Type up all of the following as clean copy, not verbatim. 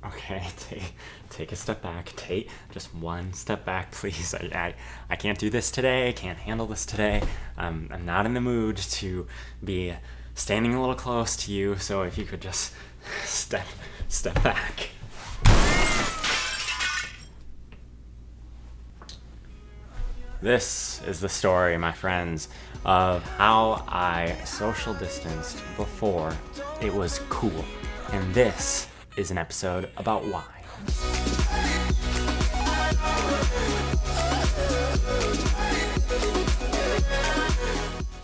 Okay, take a step back. Take just one step back, please. I can't do this today. I can't handle this today. I'm not in the mood to be standing a little close to you. So if you could just step back. This is the story, my friends, of how I social distanced before it was cool. And this is an episode about why.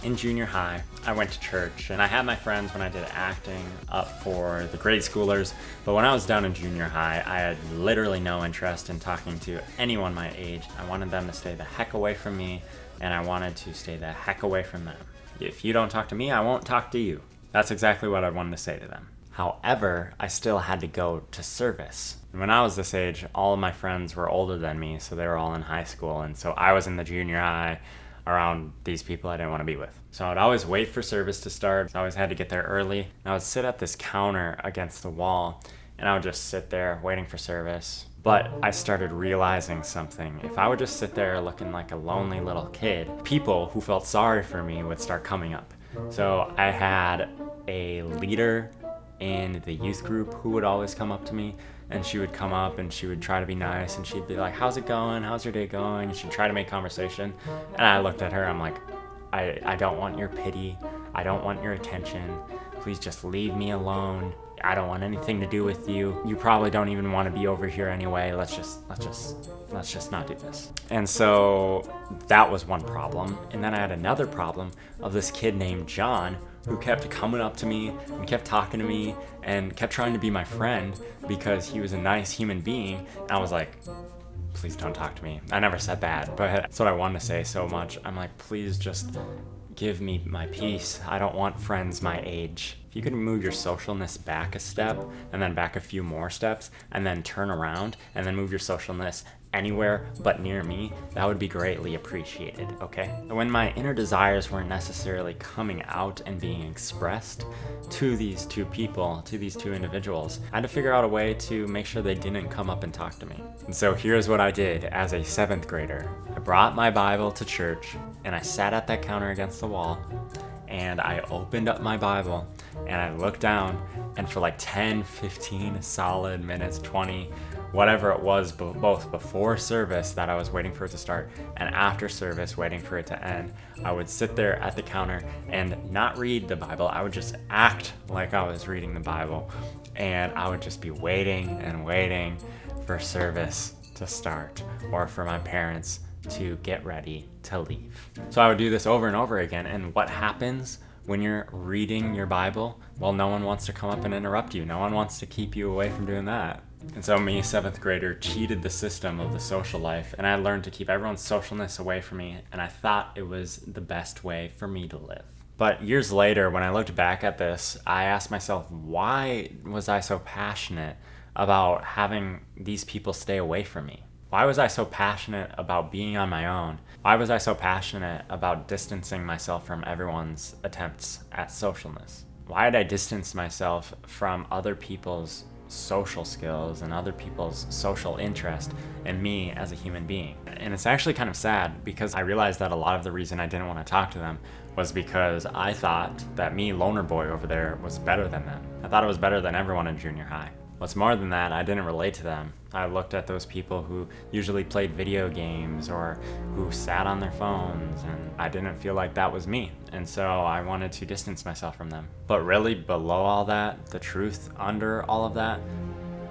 In junior high, I went to church, and I had my friends when I did acting up for the grade schoolers, but when I was down in junior high, I had literally no interest in talking to anyone my age. I wanted them to stay the heck away from me, and I wanted to stay the heck away from them. If you don't talk to me, I won't talk to you. That's exactly what I wanted to say to them. However, I still had to go to service. And when I was this age, all of my friends were older than me, so they were all in high school, and so I was in the junior high around these people I didn't want to be with. So I'd always wait for service to start. I always had to get there early. And I would sit at this counter against the wall, and I would just sit there waiting for service. But I started realizing something. If I would just sit there looking like a lonely little kid, people who felt sorry for me would start coming up. So I had a leader in the youth group who would always come up to me, and she would come up and she would try to be nice, and she'd be like, how's it going? How's your day going? And she'd try to make conversation. And I looked at her, I'm like, I don't want your pity. I don't want your attention. Please just leave me alone. I don't want anything to do with you. You probably don't even want to be over here anyway. Let's just not do this. And so that was one problem. And then I had another problem of this kid named John who kept coming up to me and kept talking to me and kept trying to be my friend because he was a nice human being. And I was like, please don't talk to me. I never said that, but that's what I wanted to say so much. I'm like, please just give me my peace. I don't want friends my age. If you could move your socialness back a step and then back a few more steps and then turn around and then move your socialness anywhere but near me, that would be greatly appreciated, okay? When my inner desires weren't necessarily coming out and being expressed to these two people, to these two individuals, I had to figure out a way to make sure they didn't come up and talk to me. And so here's what I did as a 7th grader. I brought my Bible to church and I sat at that counter against the wall and I opened up my Bible and I looked down, and for like 10, 15 solid minutes, 20, whatever it was, both before service that I was waiting for it to start and after service waiting for it to end, I would sit there at the counter and not read the Bible. I would just act like I was reading the Bible, and I would just be waiting and waiting for service to start or for my parents to get ready to leave. So I would do this over and over again. And what happens when you're reading your Bible? Well, no one wants to come up and interrupt you. No one wants to keep you away from doing that. And so me, 7th grader, cheated the system of the social life, and I learned to keep everyone's socialness away from me, and I thought it was the best way for me to live. But years later, when I looked back at this, I asked myself, why was I so passionate about having these people stay away from me? Why was I so passionate about being on my own? Why was I so passionate about distancing myself from everyone's attempts at socialness? Why did I distance myself from other people's social skills and other people's social interest in me as a human being? And it's actually kind of sad because I realized that a lot of the reason I didn't want to talk to them was because I thought that me, loner boy over there, was better than them. I thought I was better than everyone in junior high. What's more than that, I didn't relate to them. I looked at those people who usually played video games or who sat on their phones, and I didn't feel like that was me. And so I wanted to distance myself from them. But really, below all that, the truth under all of that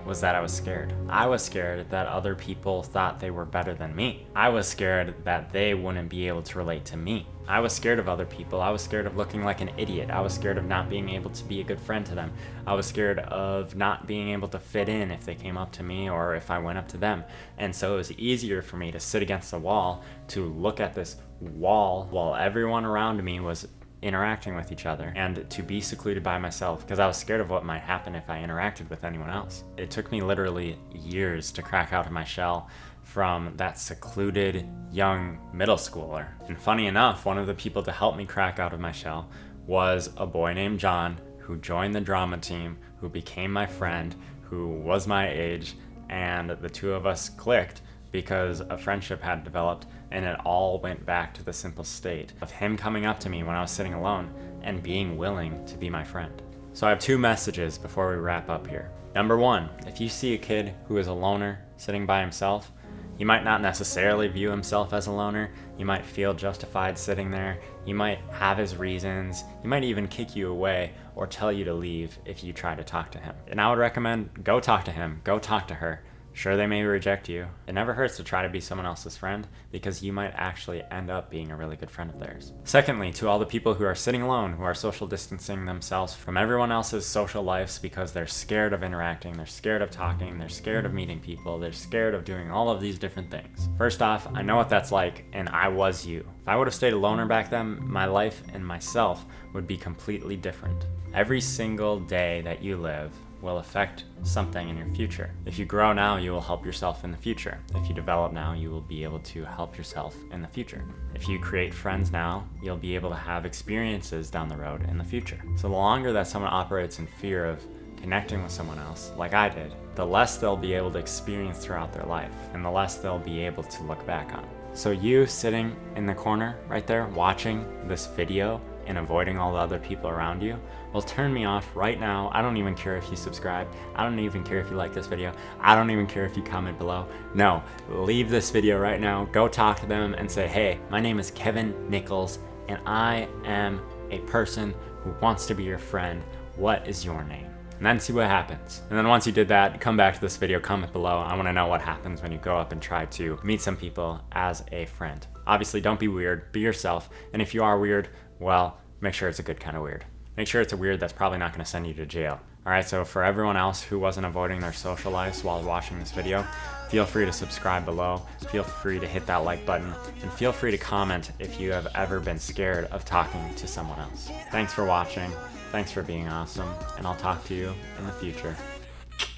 was that I was scared. I was scared that other people thought they were better than me. I was scared that they wouldn't be able to relate to me. I was scared of other people. I was scared of looking like an idiot. I was scared of not being able to be a good friend to them. I was scared of not being able to fit in if they came up to me or if I went up to them. And so it was easier for me to sit against the wall, to look at this wall while everyone around me was interacting with each other, and to be secluded by myself because I was scared of what might happen if I interacted with anyone else. It took me literally years to crack out of my shell from that secluded young middle schooler. And funny enough, one of the people to help me crack out of my shell was a boy named John who joined the drama team, who became my friend, who who was my age, and the two of us clicked because a friendship had developed, and it all went back to the simple state of him coming up to me when I was sitting alone and being willing to be my friend. So I have two messages before we wrap up here. Number one, if you see a kid who is a loner sitting by himself, he might not necessarily view himself as a loner. You might feel justified sitting there. He might have his reasons. He might even kick you away or tell you to leave if you try to talk to him. And I would recommend go talk to him, go talk to her. Sure, they may reject you. It never hurts to try to be someone else's friend because you might actually end up being a really good friend of theirs. Secondly, to all the people who are sitting alone, who are social distancing themselves from everyone else's social lives because they're scared of interacting, they're scared of talking, they're scared of meeting people, they're scared of doing all of these different things. First off, I know what that's like, and I was you. If I would have stayed a loner back then, my life and myself would be completely different. Every single day that you live will affect something in your future. If you grow now, you will help yourself in the future. If you develop now, you will be able to help yourself in the future. If you create friends now, you'll be able to have experiences down the road in the future. So the longer that someone operates in fear of connecting with someone else, like I did, the less they'll be able to experience throughout their life, and the less they'll be able to look back on. So you sitting in the corner right there watching this video and avoiding all the other people around you will turn me off right now. I don't even care if you subscribe. I don't even care if you like this video. I don't even care if you comment below. No, leave this video right now. Go talk to them and say, hey, my name is Kevin Nichols and I am a person who wants to be your friend. What is your name? And then see what happens. And then once you did that, come back to this video, comment below. I want to know what happens when you go up and try to meet some people as a friend. Obviously, don't be weird, be yourself. And if you are weird, well, make sure it's a good kind of weird. Make sure it's a weird that's probably not going to send you to jail. All right, so for everyone else who wasn't avoiding their social lives while watching this video, feel free to subscribe below, feel free to hit that like button, and feel free to comment if you have ever been scared of talking to someone else. Thanks for watching, thanks for being awesome, and I'll talk to you in the future.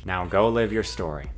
Now go live your story.